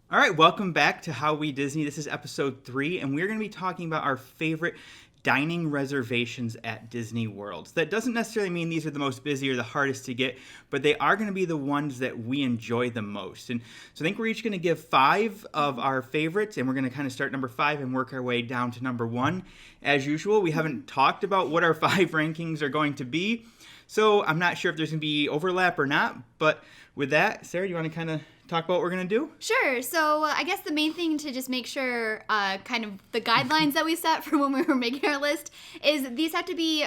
All right, welcome back to How We Disney. This is episode 3, and we're going to be talking about our favorite dining reservations at Disney World. So that doesn't necessarily mean these are the most busy or the hardest to get, but they are going to be the ones that we enjoy the most. And so I think we're each going to give 5 of our favorites, and we're going to kind of start number 5 and work our way down to number 1. As usual, we haven't talked about what our 5 rankings are going to be, so I'm not sure if there's going to be overlap or not, but with that, Sarah, do you want to kind of talk about what we're going to do? Sure. So I guess the main thing to just make sure kind of the guidelines that we set for when we were making our list is these have to be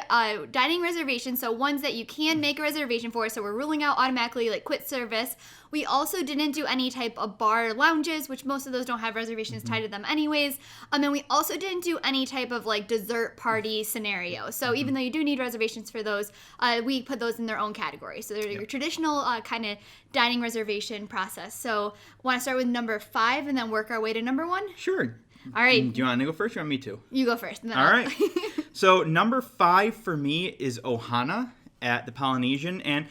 dining reservations, so ones that you can make a reservation for. So we're ruling out automatically like quick service. We also didn't do any type of bar lounges, which most of those don't have reservations tied to them anyways. And we also didn't do any type of like dessert party scenario. So even though you do need reservations for those, we put those in their own category. So they're your traditional kind of dining reservation process. So want to start with number 5 and then work our way to number 1? Sure. All right. Do you want to go first or want me to? You go first. All right. So number 5 for me is Ohana at the Polynesian. And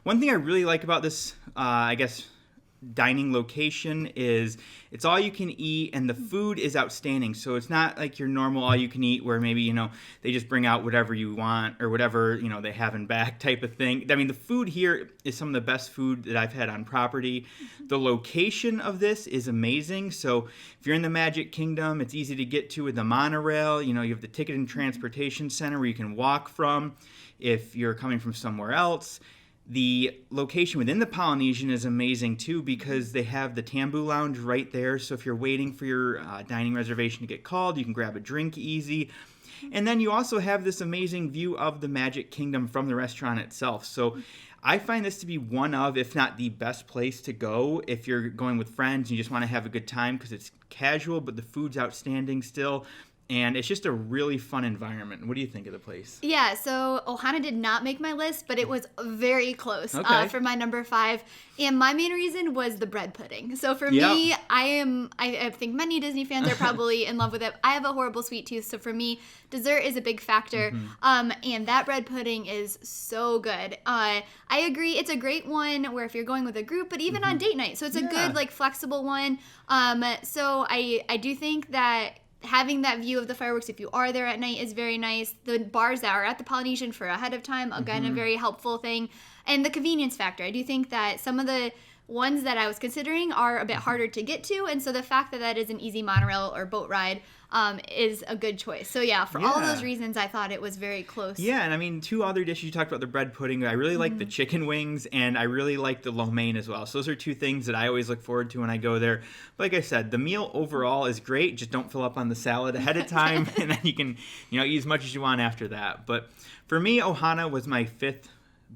one thing I really like about this, dining location is it's all you can eat and the food is outstanding. So it's not like your normal all you can eat where maybe, they just bring out whatever you want or whatever, they have in back type of thing. I mean, the food here is some of the best food that I've had on property. The location of this is amazing. So if you're in the Magic Kingdom, it's easy to get to with the monorail. You have the Ticket and Transportation Center where you can walk from if you're coming from somewhere else. The location within the Polynesian is amazing too because they have the Tambu Lounge right there. So if you're waiting for your dining reservation to get called, you can grab a drink easy. And then you also have this amazing view of the Magic Kingdom from the restaurant itself. So I find this to be one of, if not the best place to go if you're going with friends and you just want to have a good time because it's casual, but the food's outstanding still. And it's just a really fun environment. What do you think of the place? Yeah, so Ohana did not make my list, but it was very close for my number 5. And my main reason was the bread pudding. So for me, I think many Disney fans are probably in love with it. I have a horrible sweet tooth, so for me, dessert is a big factor. And that bread pudding is so good. I agree, it's a great one where if you're going with a group, but even on date night. So it's a good, like, flexible one. So I do think that having that view of the fireworks if you are there at night is very nice. The bars that are at the Polynesian for ahead of time, again, a very helpful thing. And the convenience factor. I do think that some of the ones that I was considering are a bit harder to get to, and so the fact that that is an easy monorail or boat ride is a good choice. So yeah, for all those reasons, I thought it was very close. Yeah, and I mean, 2 other dishes you talked about, the bread pudding. I really like the chicken wings, and I really like the lo mein as well. So those are 2 things that I always look forward to when I go there. But like I said, the meal overall is great. Just don't fill up on the salad ahead of time, and then you can, eat as much as you want after that. But for me, Ohana was my 5th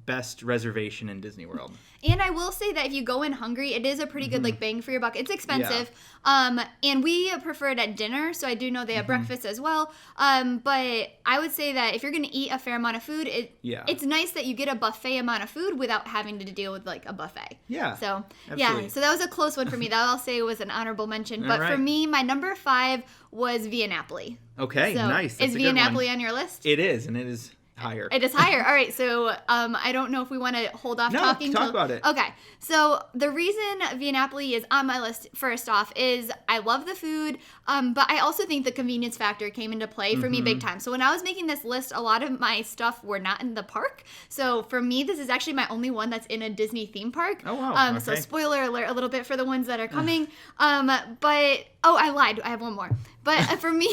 best reservation in Disney World. And I will say that if you go in hungry, it is a pretty good like bang for your buck. It's expensive. And we prefer it at dinner, so I do know they have breakfast as well. But I would say that if you're going to eat a fair amount of food, it's nice that you get a buffet amount of food without having to deal with like a buffet. Yeah. So absolutely. So that was a close one for me. That I'll say was an honorable mention. But for me, my number 5 was Via Napoli. Okay, so nice. That's is Via Napoli on your list? It is, and it is higher. It is higher. All right. So I don't know if we want to hold off talking. No, talk about it. Okay. So the reason Via Napoli is on my list first off is I love the food, but I also think the convenience factor came into play for me big time. So when I was making this list, a lot of my stuff were not in the park. So for me, this is actually my only one that's in a Disney theme park. Oh, wow. Okay. So spoiler alert a little bit for the ones that are coming. I lied. I have one more. But for me,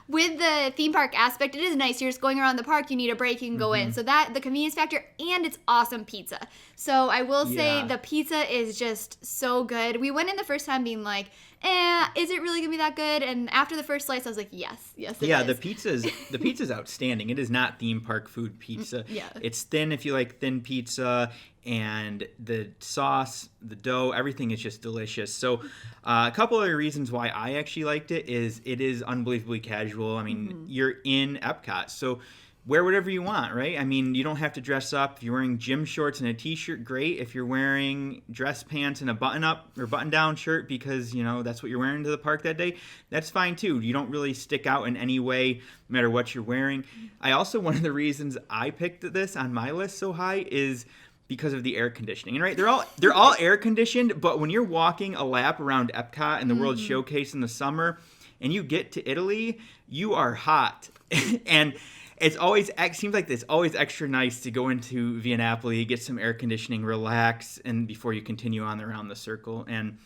with the theme park aspect, it is nice. You're just going around the park. You need a break. You can go in. So that the convenience factor and it's awesome pizza. So I will say the pizza is just so good. We went in the first time being like, is it really gonna be that good? And after the first slice, I was like, yes, it is. The pizza's outstanding. It is not theme park food pizza. Yeah. It's thin if you like thin pizza, and the sauce, the dough, everything is just delicious. So a couple other reasons why I actually liked it is unbelievably casual. I mean, you're in Epcot, so wear whatever you want, right? I mean, you don't have to dress up. If you're wearing gym shorts and a t-shirt, great. If you're wearing dress pants and a button-up or button-down shirt because, that's what you're wearing to the park that day, that's fine too. You don't really stick out in any way, no matter what you're wearing. One of the reasons I picked this on my list so high is because of the air conditioning. And right, they're all air conditioned, but when you're walking a lap around Epcot and the World Showcase in the summer and you get to Italy, you are hot. And seems like it's always extra nice to go into Via Napoli, get some air conditioning, relax, and before you continue on around the circle. And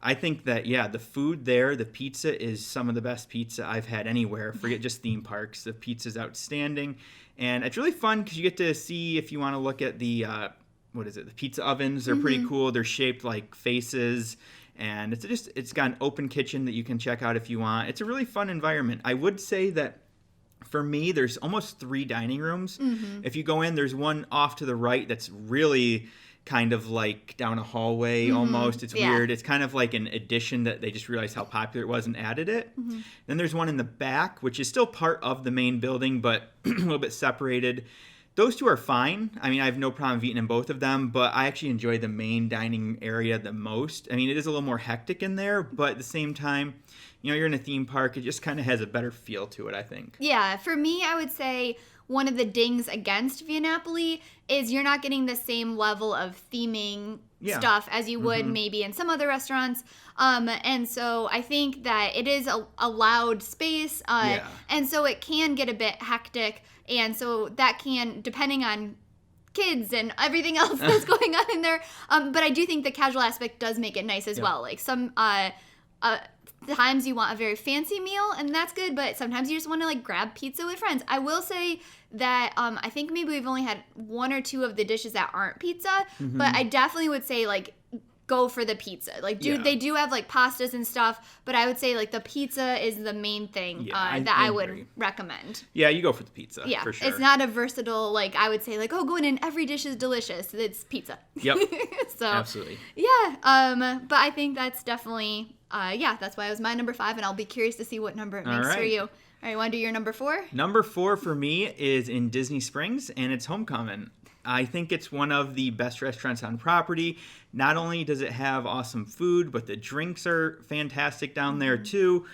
I think that, the food there, the pizza is some of the best pizza I've had anywhere. Forget just theme parks. The pizza's outstanding. And it's really fun because you get to see, if you want to look at the, the pizza ovens. They're pretty cool. They're shaped like faces. And it's got an open kitchen that you can check out if you want. It's a really fun environment. I would say that for me, there's almost 3 dining rooms. If you go in, there's one off to the right that's really kind of like down a hallway almost. It's weird. It's kind of like an addition that they just realized how popular it was and added it. Then there's one in the back, which is still part of the main building, but a little bit separated. Those 2 are fine. I mean, I have no problem eating in both of them, but I actually enjoy the main dining area the most. I mean, it is a little more hectic in there, but at the same time, you're in a theme park. It just kind of has a better feel to it, I think. Yeah, for me, I would say one of the dings against Via Napoli is you're not getting the same level of theming stuff as you would maybe in some other restaurants. And so I think that it is a loud space, and so it can get a bit hectic. And so that can, depending on kids and everything else that's going on in there. But I do think the casual aspect does make it nice as well. Like some times you want a very fancy meal, and that's good, but sometimes you just want to like grab pizza with friends. I will say that I think maybe we've only had 1 or 2 of the dishes that aren't pizza, but I definitely would say like go for the pizza. Like, they do have like pastas and stuff, but I would say like the pizza is the main thing that I would recommend. Yeah, you go for the pizza. Yeah, for sure. It's not a versatile, like I would say like, oh, going in, every dish is delicious. It's pizza. Yep. So absolutely. Yeah. But I think that's definitely, that's why it was my number 5, and I'll be curious to see what number it makes for you. All right, want to do your number 4? Number 4 for me is in Disney Springs, and it's Homecoming. I think it's one of the best restaurants on property. Not only does it have awesome food, but the drinks are fantastic down there too.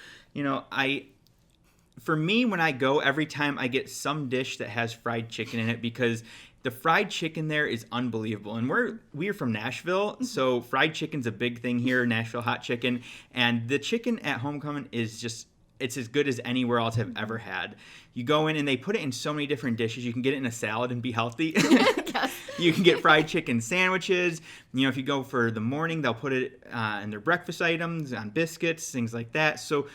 For me, when I go, every time I get some dish that has fried chicken in it, because the fried chicken there is unbelievable. And we're from Nashville, so fried chicken's a big thing here, Nashville hot chicken. And the chicken at Homecoming is just, it's as good as anywhere else I've ever had. You go in and they put it in so many different dishes. You can get it in a salad and be healthy. Yes. You can get fried chicken sandwiches. If you go for the morning, they'll put it in their breakfast items, on biscuits, things like that. So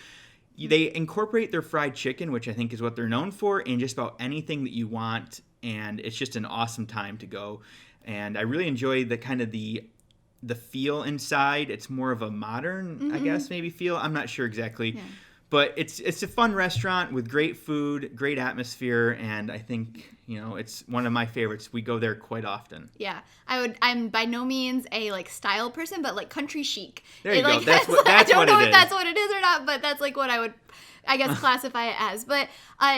they incorporate their fried chicken, which I think is what they're known for, in just about anything that you want. And it's just an awesome time to go. And I really enjoy the kind of the feel inside. It's more of a modern, I guess, maybe feel. I'm not sure exactly. Yeah. But it's a fun restaurant with great food, great atmosphere, and I think, it's one of my favorites. We go there quite often. Yeah. I'm by no means a like style person, but like country chic. There you go. That's what I don't know if that's what it is or not, but that's like what I would, I guess, classify it as. But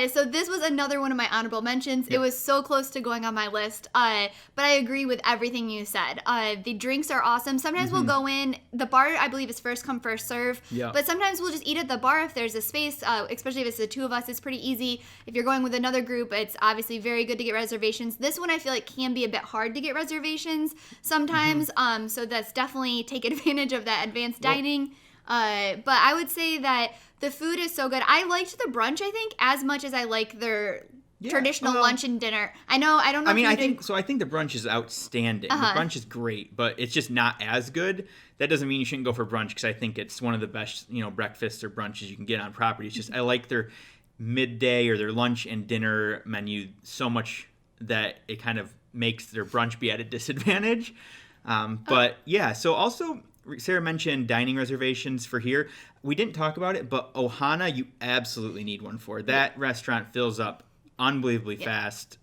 so this was another one of my honorable mentions. Yep. It was so close to going on my list. But I agree with everything you said. The drinks are awesome. Sometimes we'll go in. The bar, I believe, is first come, first serve. Yep. But sometimes we'll just eat at the bar if there's a space, especially if it's the 2 of us. It's pretty easy. If you're going with another group, it's obviously very good to get reservations. This one I feel like can be a bit hard to get reservations sometimes. So that's definitely take advantage of that advanced dining. But I would say that the food is so good. I liked the brunch, I think, as much as I like their traditional lunch and dinner. I don't know. I think the brunch is outstanding. The brunch is great, but it's just not as good. That doesn't mean you shouldn't go for brunch, because I think it's one of the best, breakfasts or brunches you can get on property. It's just I like their midday or their lunch and dinner menu so much that it kind of makes their brunch be at a disadvantage. But yeah, so also Sarah mentioned dining reservations for here. We didn't talk about it, but Ohana, you absolutely need one for. That restaurant fills up unbelievably fast.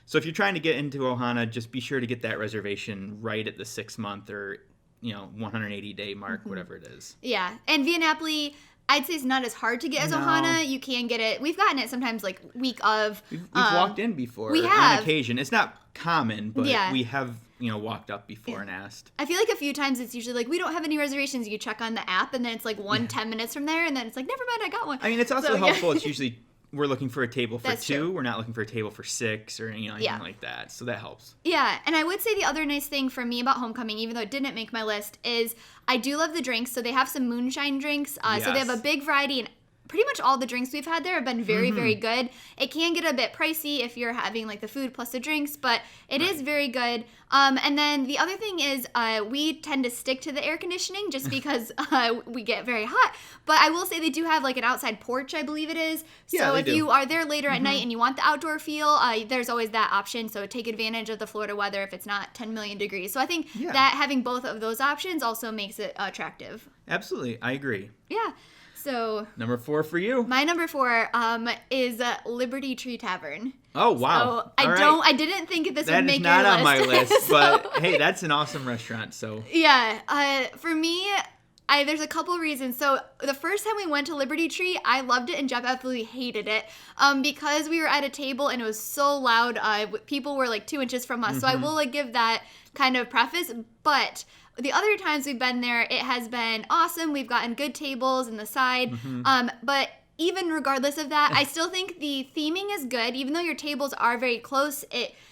So if you're trying to get into Ohana, just be sure to get that reservation right at the 6-month or 180-day mark, whatever it is. Yeah, and Via Napoli, I'd say it's not as hard to get as Ohana. You can get it. We've gotten it sometimes like week of. We've walked in before. We have. On occasion. It's not common, but we have walked up before and asked. I feel like a few times it's usually like, we don't have any reservations. You check on the app, and then it's like 10 minutes from there, and then it's like, never mind, I got one. I mean, it's also helpful. It's usually we're looking for a table for That's 2. true. We're not looking for a table for 6 or anything like that. So that helps. Yeah, and I would say the other nice thing for me about Homecoming, even though it didn't make my list, is I do love the drinks. So they have some moonshine drinks. So they have a big variety, and pretty much all the drinks we've had there have been very, very good. It can get a bit pricey if you're having like the food plus the drinks, but it is very good. And then the other thing is we tend to stick to the air conditioning just because we get very hot. But I will say they do have like an outside porch, I believe it is. So if you are there later at night and you want the outdoor feel, there's always that option. So take advantage of the Florida weather if it's not 10 million degrees. So I think that having both of those options also makes it attractive. Absolutely. I agree. Yeah. So number 4 for you. My number 4 is Liberty Tree Tavern. Oh wow! So I didn't think this would make your list. That is not on my list, but hey, that's an awesome restaurant. So yeah, for me, there's a couple reasons. So the first time we went to Liberty Tree, I loved it and Jeff absolutely hated it because we were at a table and it was so loud. People were like 2 inches from us. So I will like give that kind of preface, but the other times we've been there, it has been awesome. We've gotten good tables in the side. But even regardless of that, I still think the theming is good. Even though your tables are very close,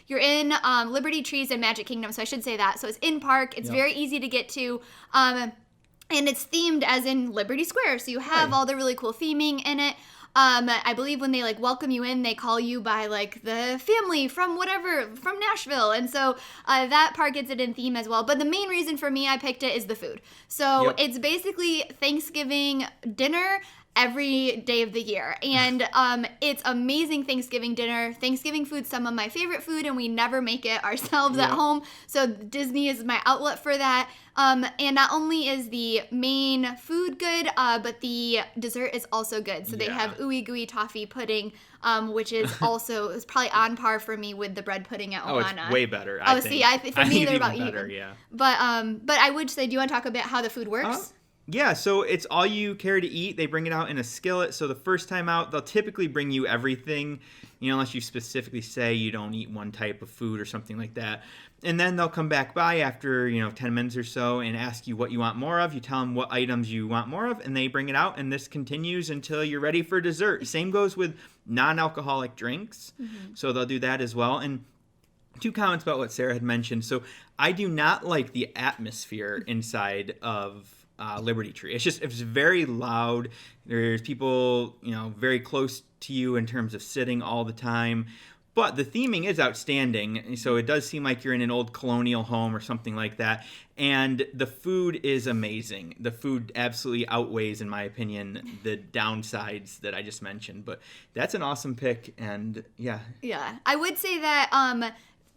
you're in Liberty Trees and Magic Kingdom, so I should say that. So it's in park. It's very easy to get to. And it's themed as in Liberty Square. So you have all the really cool theming in it. I believe when they like welcome you in, they call you by like the family from Nashville. And so that part gets it in theme as well. But the main reason for me I picked it is the food. So it's basically Thanksgiving dinner every day of the year. And it's amazing Thanksgiving dinner. Thanksgiving food's some of my favorite food, and we never make it ourselves at home. So Disney is my outlet for that. And not only is the main food good, but the dessert is also good. So they have ooey gooey toffee pudding, which is also is probably on par for me with the bread pudding at Ohana. It's way better. I think. For me they're about better, even. But I would say, do you want to talk about how the food works? Yeah, so it's all you care to eat. They bring it out in a skillet. So the first time out, they'll typically bring you everything, unless you specifically say you don't eat one type of food or something like that. And then they'll come back by after, 10 minutes or so and ask you what you want more of. You tell them what items you want more of, and they bring it out. And this continues until you're ready for dessert. Same goes with non-alcoholic drinks. So they'll do that as well. And 2 comments about what Sarah had mentioned. So I do not like the atmosphere inside of Liberty Tree. It's very loud. There's people, very close to you in terms of sitting all the time. But the theming is outstanding. So it does seem like you're in an old colonial home or something like that. And the food is amazing. The food absolutely outweighs, in my opinion, the downsides that I just mentioned. But that's an awesome pick. And yeah. Yeah. I would say that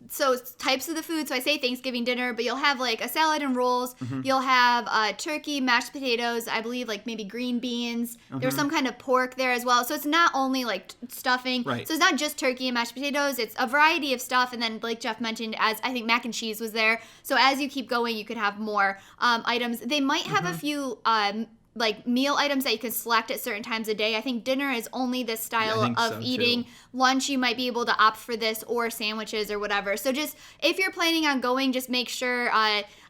so types of the food. So I say Thanksgiving dinner, but you'll have like a salad and rolls. You'll have turkey, mashed potatoes, I believe like maybe green beans. There's some kind of pork there as well. So it's not only like stuffing. Right. So it's not just turkey and mashed potatoes. It's a variety of stuff. And then like Jeff mentioned, as I think mac and cheese was there. So as you keep going, you could have more items. They might have a few like meal items that you can select at certain times of day. I think dinner is only this style of eating. Too. Lunch, you might be able to opt for this or sandwiches or whatever. So just if you're planning on going, just make sure.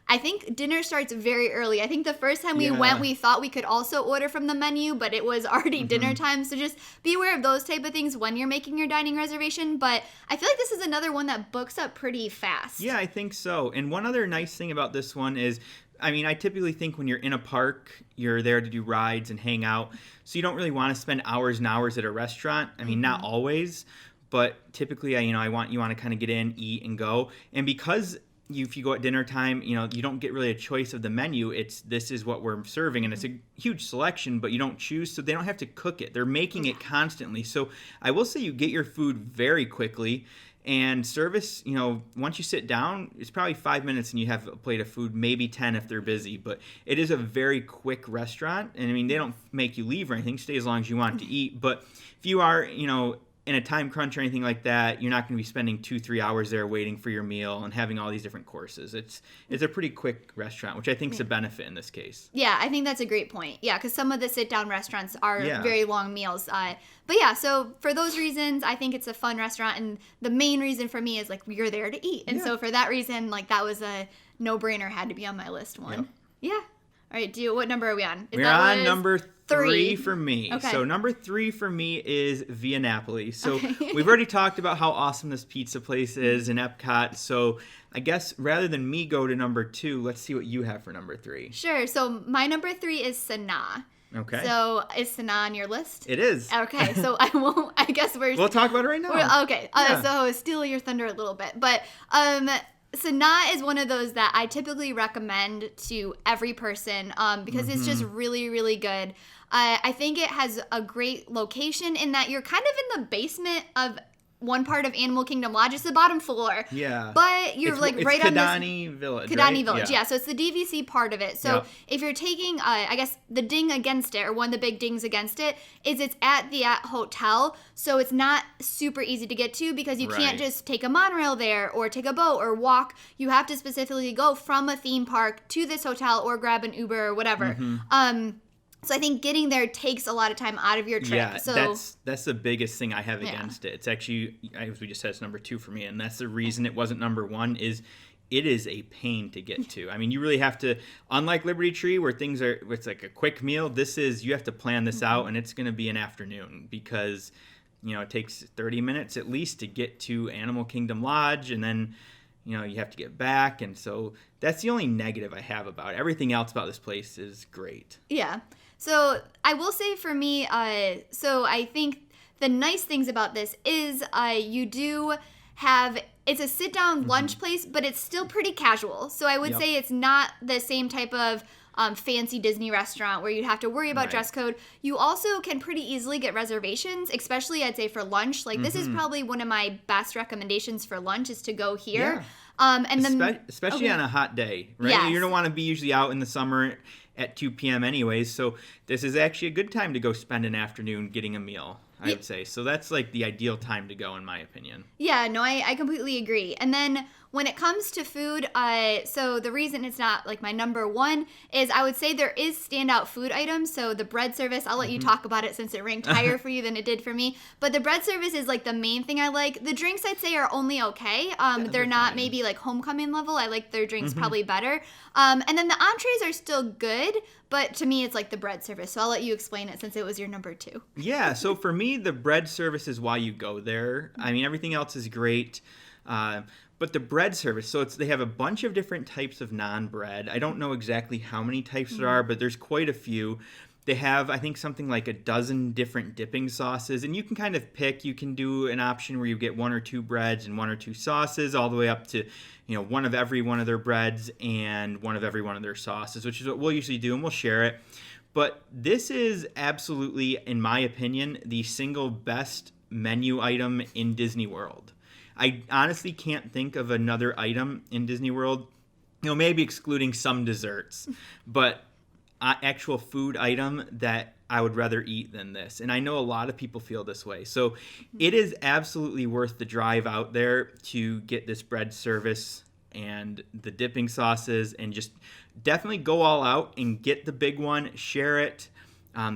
I think dinner starts very early. I think the first time we went, we thought we could also order from the menu, but it was already dinner time. So just be aware of those type of things when you're making your dining reservation. But I feel like this is another one that books up pretty fast. Yeah, I think so. And one other nice thing about this one is, I typically think when you're in a park, you're there to do rides and hang out. So you don't really want to spend hours and hours at a restaurant. Not always, but typically, you want to kind of get in, eat, and go. And because if you go at dinner time, you don't get really a choice of the menu. This is what we're serving, and it's a huge selection, but you don't choose, so they don't have to cook it. They're making it constantly. So I will say you get your food very quickly. And service, once you sit down, it's probably 5 minutes and you have a plate of food, maybe 10 if they're busy. But it is a very quick restaurant. And they don't make you leave or anything. Stay as long as you want to eat. But if you are, in a time crunch or anything like that, you're not going to be spending 2-3 hours there waiting for your meal and having all these different courses. It's a pretty quick restaurant, which I think is a benefit in this case. Yeah, I think that's a great point. Yeah, because some of the sit-down restaurants are very long meals. But yeah, so for those reasons, I think it's a fun restaurant. And the main reason for me is like you're there to eat. And so for that reason, like that was a no-brainer, had to be on my list one. Yep. Yeah. All right, what number are we on? We're on number 3 for me. Okay. So number 3 for me is Via Napoli. So Okay. we've already talked about how awesome this pizza place is in Epcot. So I guess rather than me go to number 2, let's see what you have for number 3. Sure. So my number 3 is Sanaa. Okay. So is Sanaa on your list? It is. Okay. So I guess we'll talk about it right now. Okay. Yeah. So steal your thunder a little bit, but Sanaa is one of those that I typically recommend to every person because it's just really, really good. I think it has a great location in that you're kind of in the basement of one part of Animal Kingdom Lodge. It's the bottom floor. Yeah. But you're it's right Kidani on this... Village, Kidani right? Village, yeah. So it's the DVC part of it. So if you're taking, I guess, the ding against it, or one of the big dings against it, is it's at the hotel. So it's not super easy to get to because you can't just take a monorail there or take a boat or walk. You have to specifically go from a theme park to this hotel or grab an Uber or whatever. So I think getting there takes a lot of time out of your trip. Yeah, so that's the biggest thing I have against it. It's actually, as we just said, it's number 2 for me, and that's the reason it wasn't number 1. Is it is a pain to get to. I mean, you really have to, unlike Liberty Tree, where it's like a quick meal. You have to plan this out, and it's going to be an afternoon because it takes 30 minutes at least to get to Animal Kingdom Lodge, and then you have to get back, and so that's the only negative I have about it. Everything else about this place is great. Yeah. So I will say for me, so I think the nice things about this is you do have, it's a sit-down lunch place, but it's still pretty casual. So I would say it's not the same type of fancy Disney restaurant where you'd have to worry about dress code. You also can pretty easily get reservations, especially I'd say for lunch. Like this is probably one of my best recommendations for lunch is to go here. Yeah. Especially on a hot day, right? Yes. You don't want to be usually out in the summer at 2 p.m. anyways, so this is actually a good time to go spend an afternoon getting a meal, I would say. So that's like the ideal time to go, in my opinion. Yeah, no, I completely agree. And then when it comes to food, so the reason it's not like my number 1 is I would say there is standout food items. So the bread service, I'll let you talk about it since it ranked higher for you than it did for me. But the bread service is like the main thing I like. The drinks I'd say are only okay. They're not maybe like homecoming level. I like their drinks probably better. And then the entrees are still good, but to me it's like the bread service. So I'll let you explain it since it was your number 2. Yeah, so for me, the bread service is why you go there. I mean, everything else is great. But the bread service, so they have a bunch of different types of naan-bread. I don't know exactly how many types there are, but there's quite a few. They have, I think, something like a dozen different dipping sauces, and you can kind of pick. You can do an option where you get 1 or 2 breads and 1 or 2 sauces, all the way up to, one of every one of their breads and 1 of every one of their sauces, which is what we'll usually do, and we'll share it. But this is absolutely, in my opinion, the single best menu item in Disney World. I honestly can't think of another item in Disney World, maybe excluding some desserts, but actual food item that I would rather eat than this. And I know a lot of people feel this way. So it is absolutely worth the drive out there to get this bread service and the dipping sauces, and just definitely go all out and get the big one, share it.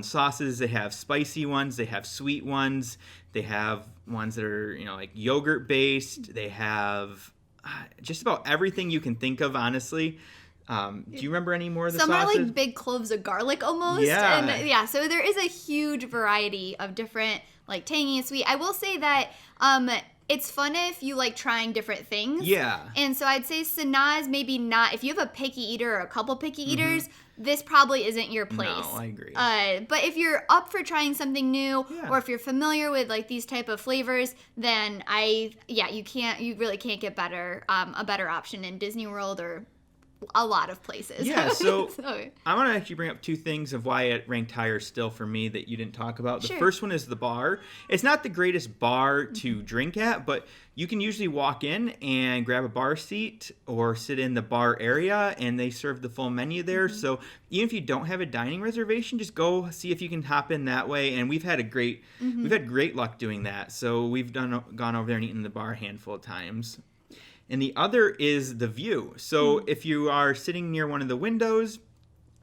Sauces, they have spicy ones, they have sweet ones, they have ones that are, like yogurt based. They have just about everything you can think of, honestly. Do you remember any more of the sauces? Some are like big cloves of garlic almost. Yeah. And so there is a huge variety of different like tangy and sweet. I will say that it's fun if you like trying different things. Yeah. And so I'd say Sanaa is maybe not, if you have a picky eater or a couple picky eaters, this probably isn't your place. No, I agree. But if you're up for trying something new, or if you're familiar with like these type of flavors, then you really can't get a better option in Disney World or a lot of places. Yeah, so I want to actually bring up 2 things of why it ranked higher still for me that you didn't talk about. The first one is the bar. It's not the greatest bar to drink at, but you can usually walk in and grab a bar seat or sit in the bar area, and they serve the full menu there. So even if you don't have a dining reservation, just go see if you can hop in that way. And we've had great luck doing that. So we've gone over there and eaten in the bar a handful of times. And the other is the view. So if you are sitting near one of the windows,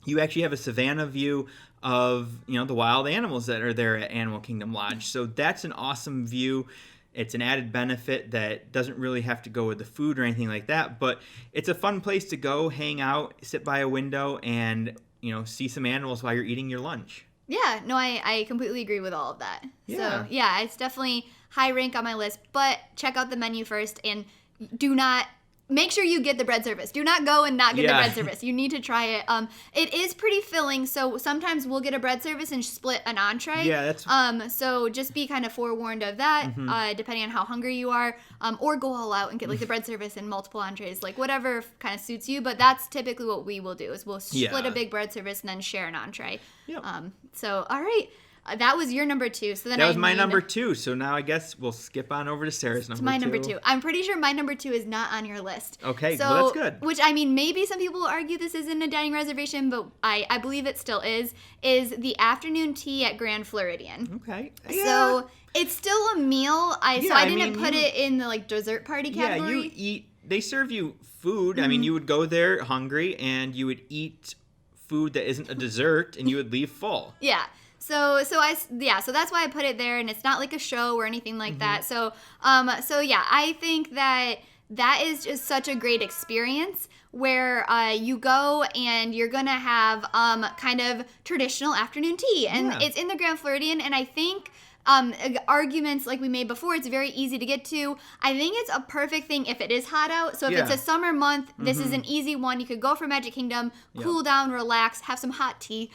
you actually have a savanna view of, the wild animals that are there at Animal Kingdom Lodge. So that's an awesome view. It's an added benefit that doesn't really have to go with the food or anything like that, but it's a fun place to go, hang out, sit by a window, and, see some animals while you're eating your lunch. Yeah, no, I completely agree with all of that. Yeah. So, yeah, it's definitely high rank on my list, but check out the menu first and do not make sure you get the bread service. Do not go and not get the bread service. You need to try it. It is pretty filling, so sometimes we'll get a bread service and split an entree. Yeah, that's... So just be kind of forewarned of that, depending on how hungry you are, or go all out and get like the bread service and multiple entrees, like whatever kind of suits you. But that's typically what we will do is we'll split a big bread service and then share an entree. Yep. So all right. That was your number 2. So then that was my number 2. So now I guess we'll skip on over to Sarah's number 2. My number 2. I'm pretty sure my number 2 is not on your list. Okay, so, well, that's good. Which, I mean, maybe some people will argue this isn't a dining reservation, but I believe it still is the afternoon tea at Grand Floridian. Okay. Yeah. So it's still a meal. So I didn't put it in the like dessert party category. Yeah, you eat. They serve you food. I mean, you would go there hungry and you would eat food that isn't a dessert and you would leave full. Yeah. So that's why I put it there, and it's not like a show or anything like that. So yeah, I think that is just such a great experience where you go and you're gonna have kind of traditional afternoon tea, and it's in the Grand Floridian, and I think. Arguments like we made before, it's very easy to get to. I think it's a perfect thing if it is hot out. So if it's a summer month, this is an easy one. You could go for Magic Kingdom, cool down, relax, have some hot tea.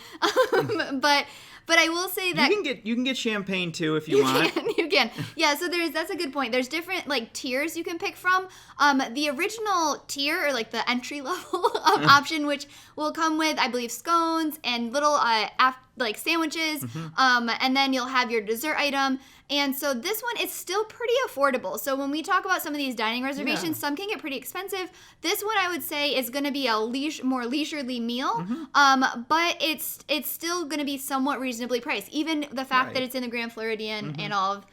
But I will say that you can get champagne too if you want. You can. Yeah, so that's a good point. There's different like tiers you can pick from. The original tier or like the entry level option, which will come with I believe scones and little like sandwiches, and then you'll have your dessert item. And so this one is still pretty affordable. So when we talk about some of these dining reservations, some can get pretty expensive. This one I would say is going to be a more leisurely meal, but it's still going to be somewhat reasonably priced. Even the fact that it's in the Grand Floridian and all of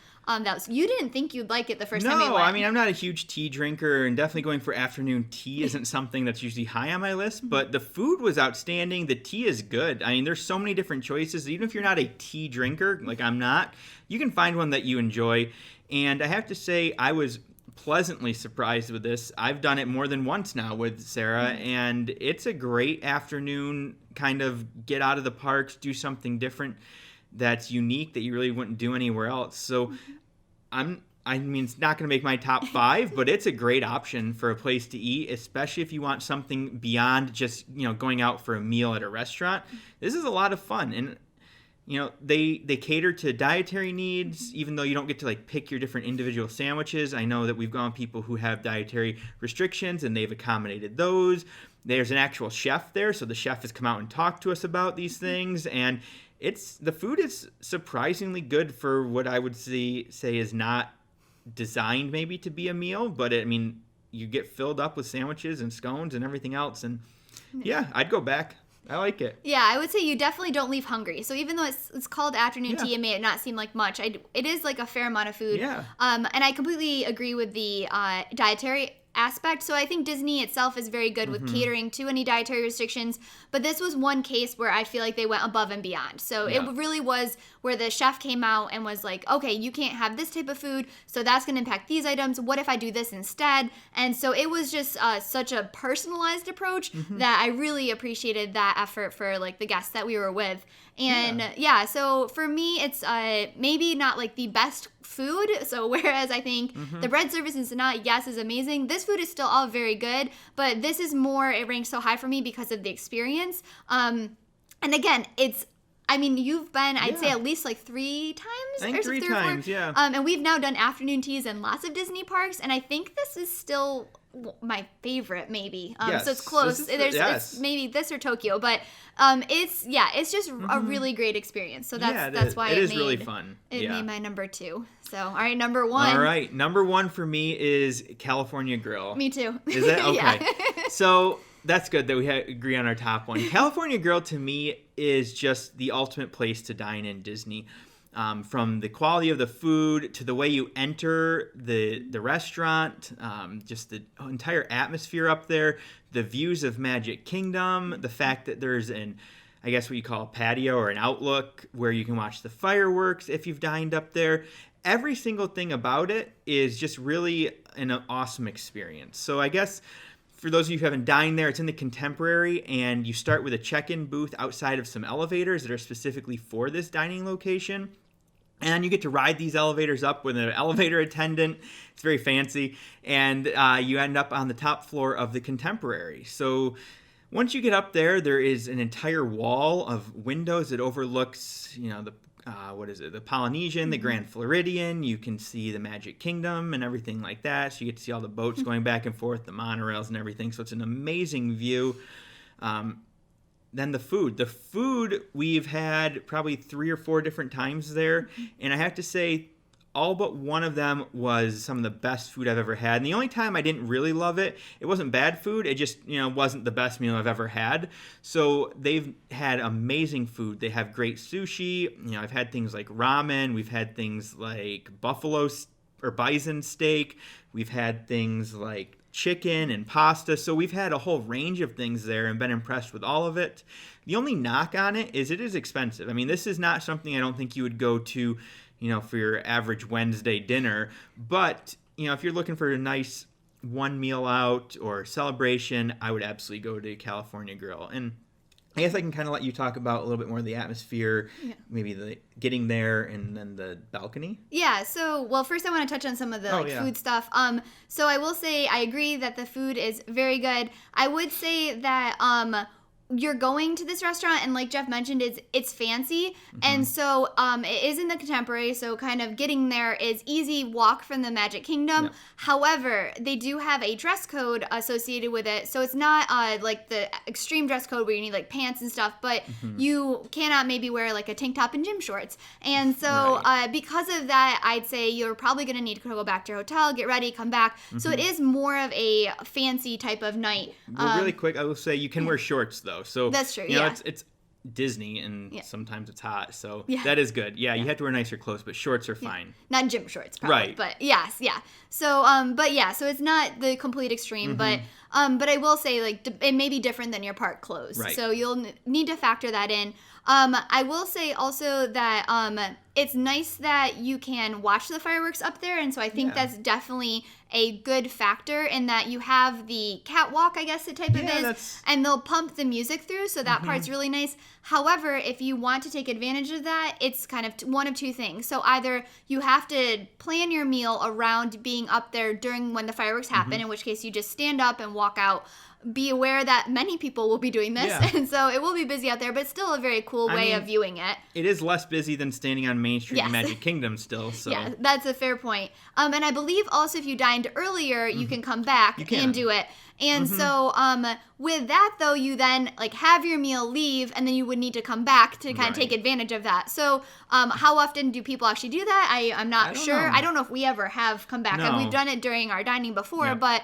that. You didn't think you'd like it the first time you went. No, I mean, I'm not a huge tea drinker, and definitely going for afternoon tea isn't something that's usually high on my list, but the food was outstanding. The tea is good. I mean, there's so many different choices. Even if you're not a tea drinker, like I'm not, you can find one that you enjoy. And I have to say, I was pleasantly surprised with this. I've done it more than once now with Sarah, and it's a great afternoon kind of get out of the parks, do something different that's unique that you really wouldn't do anywhere else. So I mean, it's not going to make my top 5, but it's a great option for a place to eat, especially if you want something beyond just, going out for a meal at a restaurant. This is a lot of fun. And, they cater to dietary needs, even though you don't get to like pick your different individual sandwiches. I know that we've gone with people who have dietary restrictions and they've accommodated those. There's an actual chef there, so the chef has come out and talked to us about these things, and the food is surprisingly good for what I would say is not designed maybe to be a meal, but I mean, you get filled up with sandwiches and scones and everything else, and yeah, I'd go back. I like it. Yeah, I would say you definitely don't leave hungry. So even though it's called afternoon tea, it may not seem like much. It is like a fair amount of food. Yeah. And I completely agree with the dietary aspect. So I think Disney itself is very good with catering to any dietary restrictions, but this was one case where I feel like they went above and beyond. So it really was where the chef came out and was like, okay, you can't have this type of food, so that's going to impact these items. What if I do this instead? And so it was just such a personalized approach that I really appreciated that effort for like the guests that we were with. And so for me, it's maybe not like the best food. So whereas I think the bread service in Sanaa, yes, is amazing, this food is still all very good, but this is more, it ranks so high for me because of the experience. And again, you've been, I'd say at least like 3 times? I think 3 times, yeah. And we've now done afternoon teas in lots of Disney parks, and I think this is still my favorite, maybe. Yes. So it's close. It's maybe this or Tokyo, but it's just a really great experience. So that's why it is really fun. It made my number 2. So all right, number 1. All right, number 1 for me is California Grill. Me too. Is it? Okay. So that's good that we agree on our top one. California Grill to me is just the ultimate place to dine in Disney. From the quality of the food to the way you enter the restaurant, just the entire atmosphere up there, the views of Magic Kingdom, the fact that there's I guess what you call a patio or an outlook where you can watch the fireworks if you've dined up there. Every single thing about it is just really an awesome experience. So I guess for those of you who haven't dined there, it's in the Contemporary, and you start with a check-in booth outside of some elevators that are specifically for this dining location. And you get to ride these elevators up with an elevator attendant. It's very fancy. And you end up on the top floor of the Contemporary. So once you get up there, there is an entire wall of windows that overlooks, the the Polynesian, the Grand Floridian. You can see the Magic Kingdom and everything like that. So you get to see all the boats going back and forth, the monorails and everything. So it's an amazing view. Then the food. The food we've had probably 3 or 4 different times there. And I have to say, all but one of them was some of the best food I've ever had. And the only time I didn't really love it, it wasn't bad food. It just, wasn't the best meal I've ever had. So they've had amazing food. They have great sushi. I've had things like ramen. We've had things like buffalo or bison steak. We've had things like chicken and pasta. So we've had a whole range of things there and been impressed with all of it. The only knock on it is expensive. I mean, this is not something I don't think you would go to, for your average Wednesday dinner. But, if you're looking for a nice one meal out or celebration, I would absolutely go to California Grill. And I guess I can kind of let you talk about a little bit more of the atmosphere, maybe the getting there and then the balcony. Yeah, so, first I want to touch on some of the food stuff. So I will say I agree that the food is very good. I would say that you're going to this restaurant, and like Jeff mentioned, it's fancy, and so it is in the Contemporary, so kind of getting there is easy walk from the Magic Kingdom. Yep. However, they do have a dress code associated with it, so it's not like the extreme dress code where you need like pants and stuff, but you cannot maybe wear like a tank top and gym shorts. And so because of that, I'd say you're probably going to need to go back to your hotel, get ready, come back. So it is more of a fancy type of night. Well, really quick, I will say you can wear shorts though. So that's true. It's Disney, and sometimes it's hot, so that is good. Yeah, you have to wear nicer clothes, but shorts are fine. Not gym shorts, probably. Right. But yes, So, so it's not the complete extreme, but I will say like it may be different than your park clothes, right. So you'll need to factor that in. I will say also that it's nice that you can watch the fireworks up there, and so I think that's definitely a good factor in that you have the catwalk, I guess the type of is, and they'll pump the music through, so that part's really nice. However, if you want to take advantage of that, it's kind of one of two things. So either you have to plan your meal around being up there during when the fireworks happen, in which case you just stand up and walk out. Be aware that many people will be doing this, and so it will be busy out there, but still a very cool way of viewing it. It is less busy than standing on Main Street in Magic Kingdom still. So. Yeah, that's a fair point. And I believe also if you dined earlier, you can come back and do it. And so with that, though, you then like have your meal, leave, and then you would need to come back to kind of take advantage of that. So how often do people actually do that? I'm not sure. I don't know if we ever have come back. No. We've done it during our dining before, but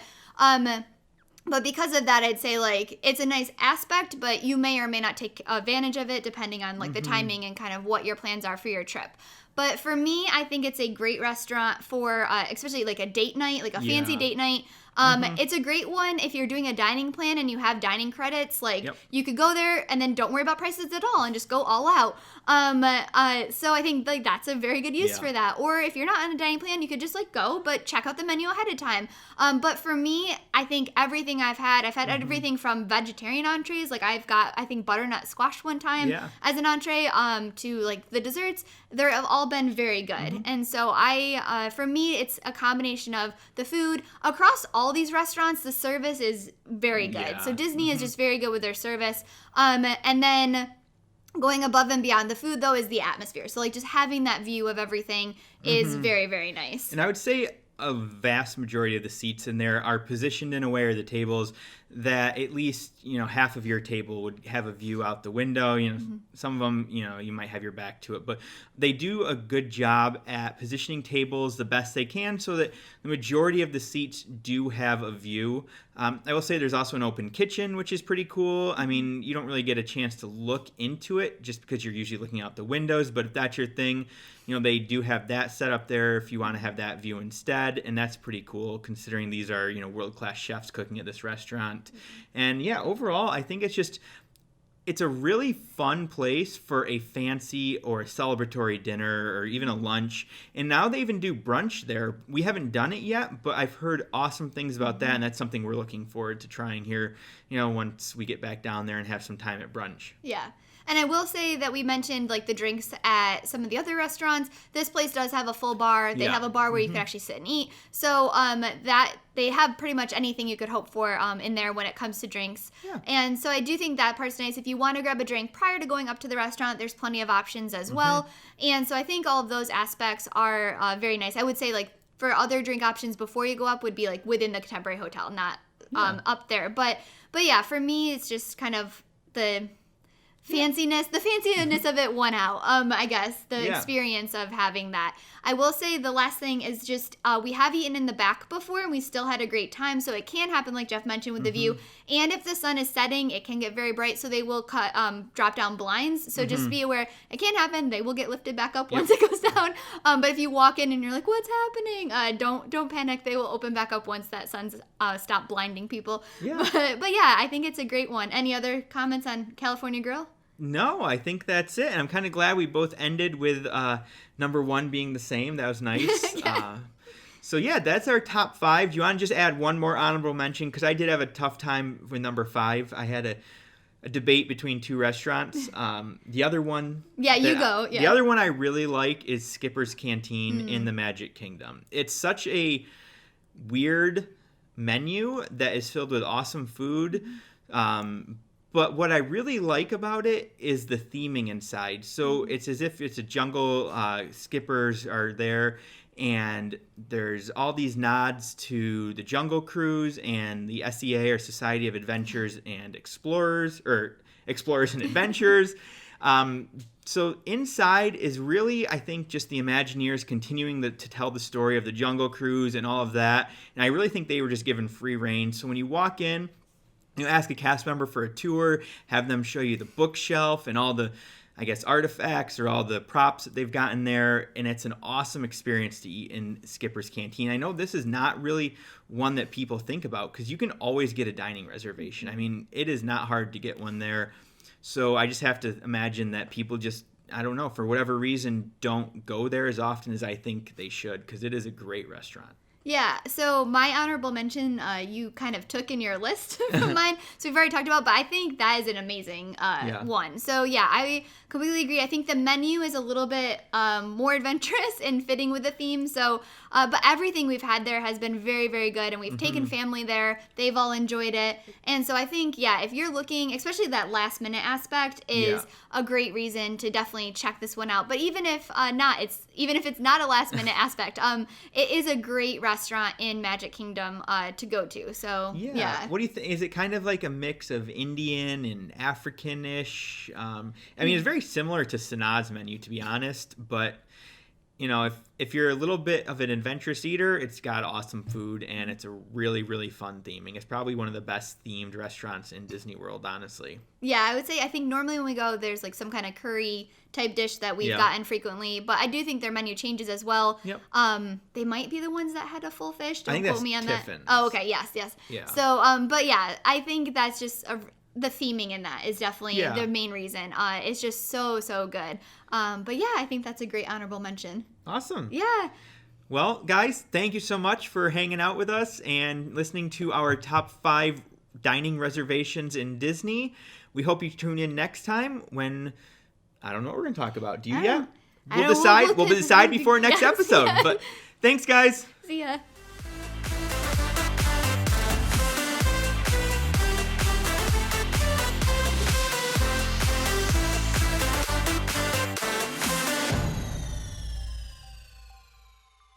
because of that, I'd say, like, it's a nice aspect, but you may or may not take advantage of it depending on, like, the timing and kind of what your plans are for your trip. But for me, I think it's a great restaurant for, especially, like, a date night, like a fancy date night. It's a great one if you're doing a dining plan and you have dining credits. Like, you could go there and then don't worry about prices at all and just go all out. So I think, like, that's a very good use for that. Or if you're not on a dining plan, you could just, like, go, but check out the menu ahead of time. But for me, I think everything I've had everything from vegetarian entrees. Like, I've got, I think, butternut squash one time as an entree, to, like, the desserts. They're all been very good. And so for me, it's a combination of the food. Across all these restaurants, the service is very good. So Disney is just very good with their service. And then going above and beyond the food, though, is the atmosphere. So, like, just having that view of everything is very, very nice. And I would say a vast majority of the seats in there are positioned in a way, or the tables, that at least, half of your table would have a view out the window. Some of them, you might have your back to it, but they do a good job at positioning tables the best they can so that the majority of the seats do have a view. I will say there's also an open kitchen, which is pretty cool. I mean, you don't really get a chance to look into it just because you're usually looking out the windows, but if that's your thing, they do have that set up there if you want to have that view instead, and that's pretty cool considering these are, world-class chefs cooking at this restaurant. And overall, I think it's just it's a really fun place for a fancy or a celebratory dinner or even a lunch. And now they even do brunch there. We haven't done it yet, but I've heard awesome things about that, and that's something we're looking forward to trying here, once we get back down there and have some time at brunch. Yeah. And I will say that we mentioned like the drinks at some of the other restaurants. This place does have a full bar. They have a bar where you can actually sit and eat. So that they have pretty much anything you could hope for in there when it comes to drinks. Yeah. And so I do think that part's nice. If you want to grab a drink prior to going up to the restaurant, there's plenty of options as well. And so I think all of those aspects are very nice. I would say like for other drink options before you go up would be like within the Contemporary Hotel, not up there. But yeah, for me, it's just kind of the fanciness of it won out, I guess, the experience of having that. I will say the last thing is just we have eaten in the back before and we still had a great time, so it can happen like Jeff mentioned with the view, and if the sun is setting it can get very bright, so they will drop down blinds, so just be aware it can happen. They will get lifted back up once it goes down, but if you walk in and you're like, what's happening, don't panic. They will open back up once that sun's stopped blinding people. But yeah, I think it's a great one. Any other comments on California Grill? No, I think that's it. And I'm kind of glad we both ended with number 1 being the same. That was nice. So yeah, that's our top 5. Do you want to just add one more honorable mention? Because I did have a tough time with number 5. I had a debate between 2 restaurants. The other one... Yeah, you go. Yeah. The other one I really like is Skipper's Canteen in the Magic Kingdom. It's such a weird menu that is filled with awesome food. But what I really like about it is the theming inside. So it's as if it's a jungle. Skippers are there, and there's all these nods to the Jungle Cruise and the SEA, or Society of Adventures and Explorers, or Explorers and Adventures. So inside is really, I think, just the Imagineers continuing to tell the story of the Jungle Cruise and all of that. And I really think they were just given free reign. So when you walk in, ask a cast member for a tour, have them show you the bookshelf and all the, I guess, artifacts or all the props that they've gotten there. And it's an awesome experience to eat in Skipper's Canteen. I know this is not really one that people think about because you can always get a dining reservation. I mean, it is not hard to get one there. So I just have to imagine that people just, I don't know, for whatever reason, don't go there as often as I think they should, because it is a great restaurant. Yeah, so my honorable mention, you kind of took in your list from mine, so we've already talked about, but I think that is an amazing one. So yeah, I completely agree. I think the menu is a little bit more adventurous and fitting with the theme, so, but everything we've had there has been very, very good, and we've taken family there. They've all enjoyed it, and so I think, yeah, if you're looking, especially that last minute aspect is a great reason to definitely check this one out. But even if even if it's not a last minute aspect, it is a great restaurant in Magic Kingdom to go to. So yeah. What do you think? Is it kind of like a mix of Indian and African-ish? I mean, it's very similar to Sanaa's menu, to be honest. But if you're a little bit of an adventurous eater, it's got awesome food and it's a really, really fun theming. It's probably one of the best themed restaurants in Disney World, honestly. Yeah, I would say, I think normally when we go, there's like some kind of curry type dish that we've gotten frequently, but I do think their menu changes as well. Yep. They might be the ones that had a full fish. Don't quote me on Tiffin's. that. Oh, okay. Yes. Yeah. So, but yeah, I think that's just the theming in that is definitely the main reason. It's just so good. But yeah, I think that's a great honorable mention. Awesome. Yeah. Well, guys, thank you so much for hanging out with us and listening to our top 5 dining reservations in Disney. We hope you tune in next time when, I don't know what we're going to talk about. Do you yet? We'll decide before next episode. But thanks, guys. See ya.